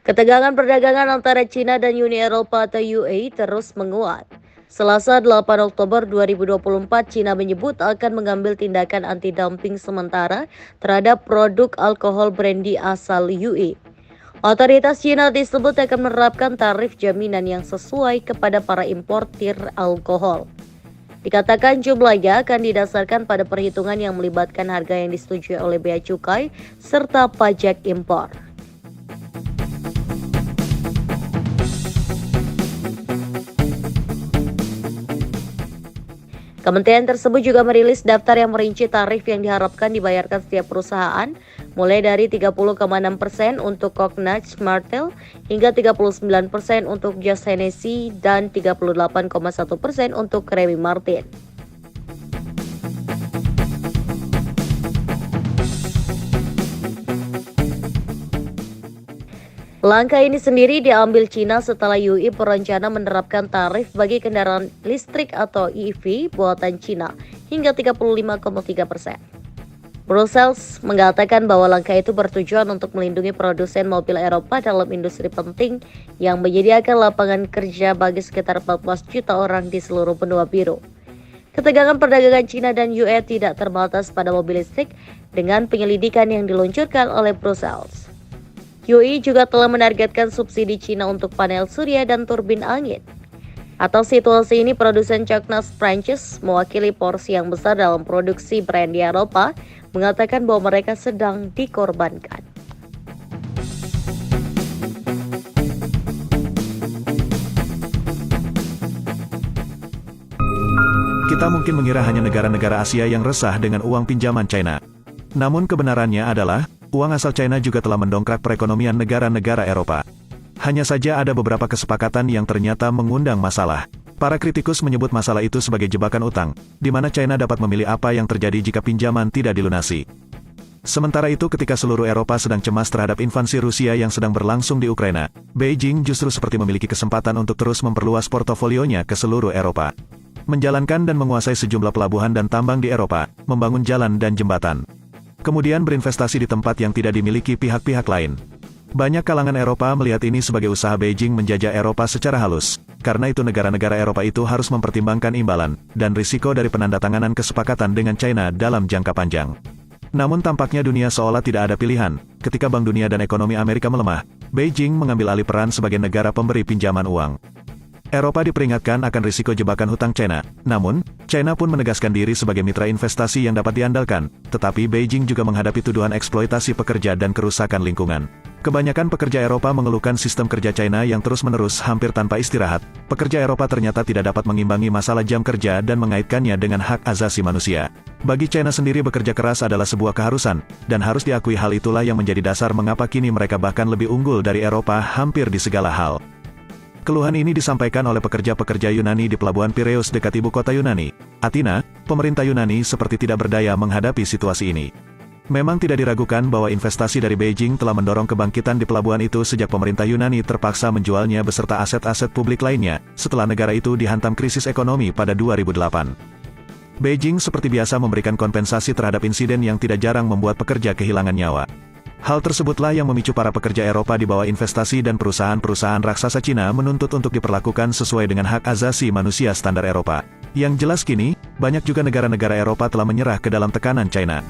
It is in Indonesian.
Ketegangan perdagangan antara China dan Uni Eropa atau UA terus menguat. Selasa 8 Oktober 2024, China menyebut akan mengambil tindakan anti-dumping sementara terhadap produk alkohol brandy asal UA. Otoritas China disebut akan menerapkan tarif jaminan yang sesuai kepada para importir alkohol. Dikatakan jumlahnya akan didasarkan pada perhitungan yang melibatkan harga yang disetujui oleh bea cukai serta pajak impor. Kementerian tersebut juga merilis daftar yang merinci tarif yang diharapkan dibayarkan setiap perusahaan, mulai dari 30,6% untuk Cognac Martell hingga 39% untuk Just Hennessy dan 38,1% untuk Remy Martin. Langkah ini sendiri diambil China setelah UI berencana menerapkan tarif bagi kendaraan listrik atau EV buatan China hingga 35,3%. Brussels mengatakan bahwa langkah itu bertujuan untuk melindungi produsen mobil Eropa dalam industri penting yang menyediakan lapangan kerja bagi sekitar 14 juta orang di seluruh benua biru. Ketegangan perdagangan China dan UE tidak terbatas pada mobil listrik dengan penyelidikan yang diluncurkan oleh Brussels. UI juga telah menargetkan subsidi China untuk panel surya dan turbin angin. Atas situasi ini, produsen Cognac Prancis, mewakili porsi yang besar dalam produksi brand di Eropa, mengatakan bahwa mereka sedang dikorbankan. Kita mungkin mengira hanya negara-negara Asia yang resah dengan uang pinjaman China. Namun kebenarannya adalah, uang asal China juga telah mendongkrak perekonomian negara-negara Eropa. Hanya saja ada beberapa kesepakatan yang ternyata mengundang masalah. Para kritikus menyebut masalah itu sebagai jebakan utang, di mana China dapat memilih apa yang terjadi jika pinjaman tidak dilunasi. Sementara itu, ketika seluruh Eropa sedang cemas terhadap invasi Rusia yang sedang berlangsung di Ukraina, Beijing justru seperti memiliki kesempatan untuk terus memperluas portofolionya ke seluruh Eropa. Menjalankan dan menguasai sejumlah pelabuhan dan tambang di Eropa, membangun jalan dan jembatan. Kemudian berinvestasi di tempat yang tidak dimiliki pihak-pihak lain. Banyak kalangan Eropa melihat ini sebagai usaha Beijing menjajah Eropa secara halus. Karena itu negara-negara Eropa itu harus mempertimbangkan imbalan dan risiko dari penandatanganan kesepakatan dengan China dalam jangka panjang. Namun tampaknya dunia seolah tidak ada pilihan. Ketika Bank Dunia dan ekonomi Amerika melemah, Beijing mengambil alih peran sebagai negara pemberi pinjaman uang. Eropa diperingatkan akan risiko jebakan hutang China, namun, China pun menegaskan diri sebagai mitra investasi yang dapat diandalkan, tetapi Beijing juga menghadapi tuduhan eksploitasi pekerja dan kerusakan lingkungan. Kebanyakan pekerja Eropa mengeluhkan sistem kerja China yang terus-menerus hampir tanpa istirahat. Pekerja Eropa ternyata tidak dapat mengimbangi masalah jam kerja dan mengaitkannya dengan hak asasi manusia. Bagi China sendiri, bekerja keras adalah sebuah keharusan, dan harus diakui hal itulah yang menjadi dasar mengapa kini mereka bahkan lebih unggul dari Eropa hampir di segala hal. Keluhan ini disampaikan oleh pekerja-pekerja Yunani di Pelabuhan Pireus dekat ibu kota Yunani, Athena. Pemerintah Yunani seperti tidak berdaya menghadapi situasi ini. Memang tidak diragukan bahwa investasi dari Beijing telah mendorong kebangkitan di pelabuhan itu sejak pemerintah Yunani terpaksa menjualnya beserta aset-aset publik lainnya, setelah negara itu dihantam krisis ekonomi pada 2008. Beijing seperti biasa memberikan kompensasi terhadap insiden yang tidak jarang membuat pekerja kehilangan nyawa. Hal tersebutlah yang memicu para pekerja Eropa di bawah investasi dan perusahaan-perusahaan raksasa Cina menuntut untuk diperlakukan sesuai dengan hak asasi manusia standar Eropa. Yang jelas kini, banyak juga negara-negara Eropa telah menyerah ke dalam tekanan China.